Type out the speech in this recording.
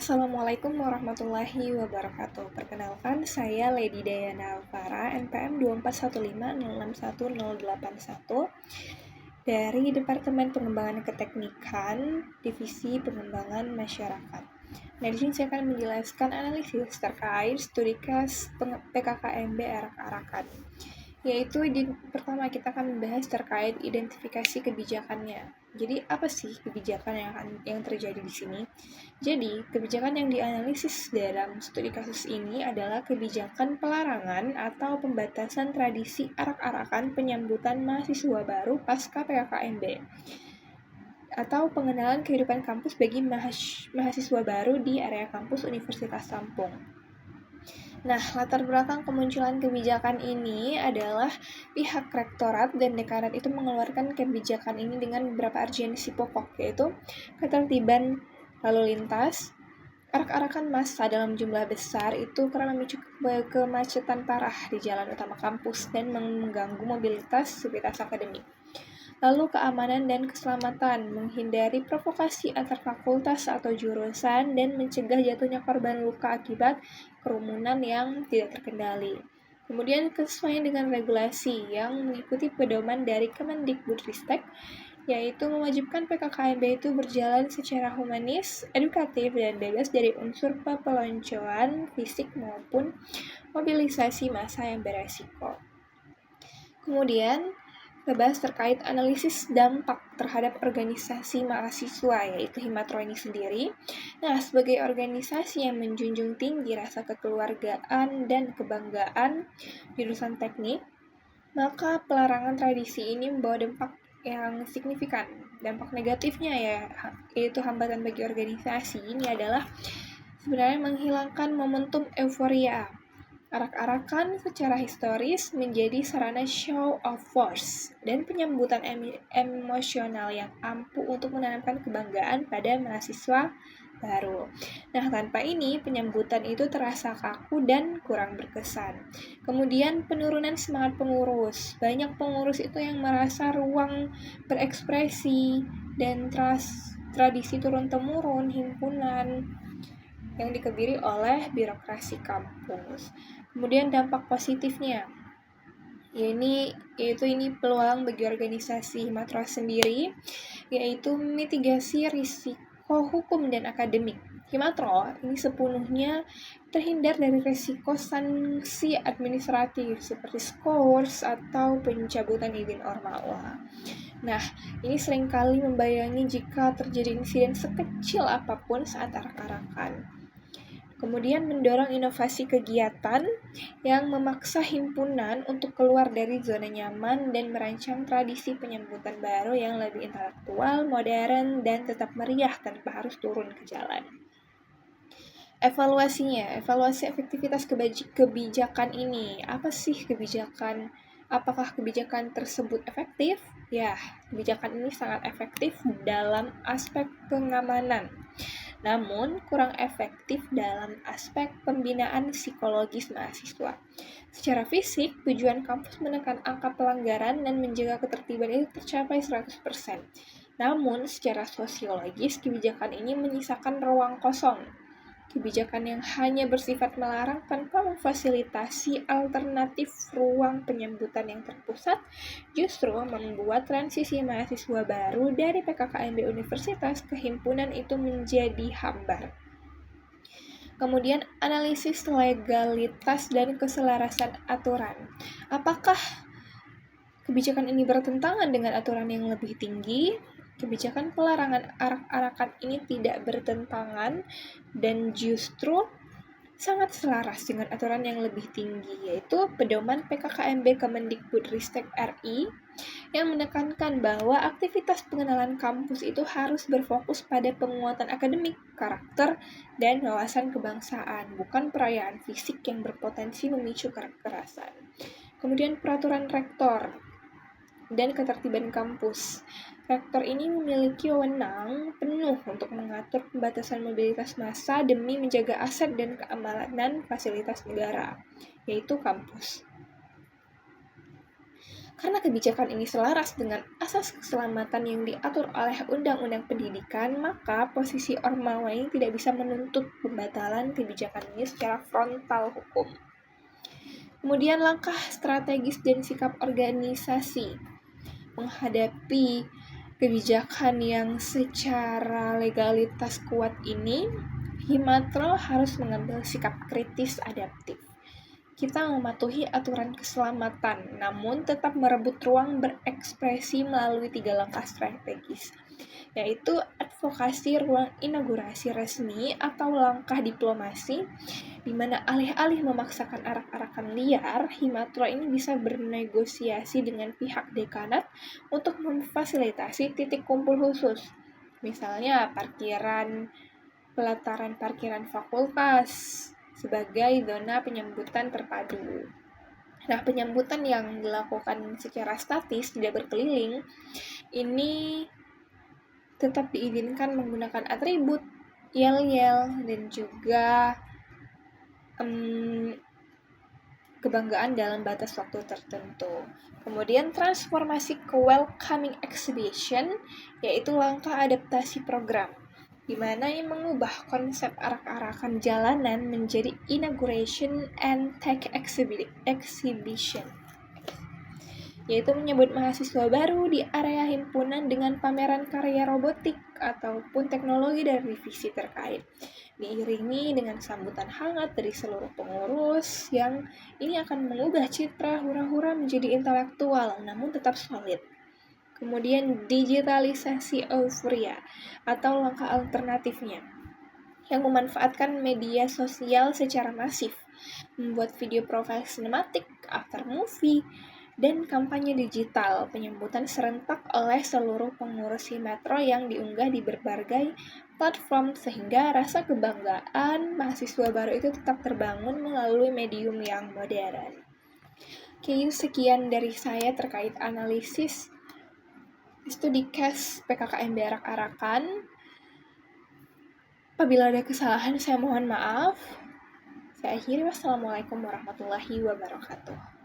Assalamualaikum warahmatullahi wabarakatuh. Perkenalkan, saya Lady Dayana Alvara, NPM 2415061081 dari Departemen Pengembangan Keteknikan, Divisi Pengembangan Masyarakat. Nah, di sini saya akan menjelaskan analisis terkait studi case PKKMB arak-arakan. Yaitu pertama kita akan membahas terkait identifikasi kebijakannya. Jadi apa sih kebijakan yang terjadi di sini? Jadi, kebijakan yang dianalisis dalam studi kasus ini adalah kebijakan pelarangan atau pembatasan tradisi arak-arakan penyambutan mahasiswa baru pasca PKKMB atau pengenalan kehidupan kampus bagi mahasiswa baru di area kampus Universitas Lampung. Nah, latar belakang kemunculan kebijakan ini adalah pihak rektorat dan dekanat itu mengeluarkan kebijakan ini dengan beberapa urgensi pokok, yaitu ketertiban lalu lintas, arak-arakan massa dalam jumlah besar itu karena memicu kemacetan parah di jalan utama kampus dan mengganggu mobilitas sivitas akademik. Lalu keamanan dan keselamatan, menghindari provokasi antar fakultas atau jurusan dan mencegah jatuhnya korban luka akibat kerumunan yang tidak terkendali. Kemudian kesesuaian dengan regulasi yang mengikuti pedoman dari Kemendikbudristek, yaitu mewajibkan PKKMB itu berjalan secara humanis, edukatif, dan bebas dari unsur peloncoan fisik maupun mobilisasi massa yang beresiko. Kemudian, ngebahas terkait analisis dampak terhadap organisasi mahasiswa, yaitu Himatro ini sendiri. Nah, sebagai organisasi yang menjunjung tinggi rasa kekeluargaan dan kebanggaan jurusan teknik, maka pelarangan tradisi ini membawa dampak yang signifikan. Dampak negatifnya yaitu hambatan bagi organisasi ini adalah sebenarnya menghilangkan momentum euforia. Arak-arakan secara historis menjadi sarana show of force dan penyambutan emosional yang ampuh untuk menanamkan kebanggaan pada mahasiswa baru. Nah, tanpa ini penyambutan itu terasa kaku dan kurang berkesan. Kemudian penurunan semangat pengurus. Banyak pengurus itu yang merasa ruang berekspresi dan tradisi turun-temurun himpunan yang dikebiri oleh birokrasi kampus. Kemudian dampak positifnya, yaitu peluang bagi organisasi Himatro sendiri, yaitu mitigasi risiko hukum dan akademik. Himatro ini sepenuhnya terhindar dari risiko sanksi administratif seperti skors atau pencabutan izin ormawa. Nah, ini seringkali membayangi jika terjadi insiden sekecil apapun saat arak-arakan. Kemudian mendorong inovasi kegiatan yang memaksa himpunan untuk keluar dari zona nyaman dan merancang tradisi penyambutan baru yang lebih intelektual, modern, dan tetap meriah tanpa harus turun ke jalan. Evaluasi efektivitas kebijakan ini. Apa sih kebijakan? Apakah kebijakan tersebut efektif? Ya, kebijakan ini sangat efektif dalam aspek pengamanan, namun kurang efektif dalam aspek pembinaan psikologis mahasiswa. Secara fisik, tujuan kampus menekan angka pelanggaran dan menjaga ketertiban itu tercapai 100%. Namun, secara sosiologis, kebijakan ini menyisakan ruang kosong. Kebijakan yang hanya bersifat melarang tanpa memfasilitasi alternatif ruang penyambutan yang terpusat justru membuat transisi mahasiswa baru dari PKKMB Universitas ke himpunan itu menjadi hambar. Kemudian analisis legalitas dan keselarasan aturan. Apakah kebijakan ini bertentangan dengan aturan yang lebih tinggi? Kebijakan pelarangan arak-arakan ini tidak bertentangan dan justru sangat selaras dengan aturan yang lebih tinggi, yaitu pedoman PKKMB Kemendikbudristek RI yang menekankan bahwa aktivitas pengenalan kampus itu harus berfokus pada penguatan akademik, karakter, dan wawasan kebangsaan, bukan perayaan fisik yang berpotensi memicu kekerasan. Kemudian peraturan rektor dan ketertiban kampus. Rektor ini memiliki wewenang penuh untuk mengatur pembatasan mobilitas massa demi menjaga aset dan keamanan fasilitas negara, yaitu kampus. Karena kebijakan ini selaras dengan asas keselamatan yang diatur oleh Undang-Undang Pendidikan, maka posisi Ormawa ini tidak bisa menuntut pembatalan kebijakan ini secara frontal hukum. Kemudian langkah strategis dan sikap organisasi menghadapi kebijakan yang secara legalitas kuat ini, Himatro harus mengambil sikap kritis adaptif. Kita mematuhi aturan keselamatan, namun tetap merebut ruang berekspresi melalui 3 langkah strategis, yaitu advokasi ruang inaugurasi resmi atau langkah diplomasi, di mana alih-alih memaksakan arak-arakan liar, Himatro ini bisa bernegosiasi dengan pihak dekanat untuk memfasilitasi titik kumpul khusus. Misalnya pelataran parkiran fakultas sebagai zona penyambutan terpadu. Nah, penyambutan yang dilakukan secara statis, tidak berkeliling, ini tetap diizinkan menggunakan atribut, yel-yel, dan juga kebanggaan dalam batas waktu tertentu. Kemudian transformasi ke welcoming exhibition, yaitu langkah adaptasi program, di mana yang mengubah konsep arak-arakan jalanan menjadi inauguration and tech exhibition, yaitu menyebut mahasiswa baru di area himpunan dengan pameran karya robotik ataupun teknologi dari divisi terkait, diiringi dengan sambutan hangat dari seluruh pengurus yang ini akan mengubah citra hura-hura menjadi intelektual namun tetap solid. Kemudian digitalisasi euforia atau langkah alternatifnya yang memanfaatkan media sosial secara masif, membuat video profil sinematik, after movie, dan kampanye digital penyambutan serentak oleh seluruh pengurus Himatro yang diunggah di berbagai platform sehingga rasa kebanggaan mahasiswa baru itu tetap terbangun melalui medium yang modern. Oke, sekian dari saya terkait analisis studi case PKKMB arak-arakan. Apabila ada kesalahan, saya mohon maaf. Saya akhiri, wassalamualaikum warahmatullahi wabarakatuh.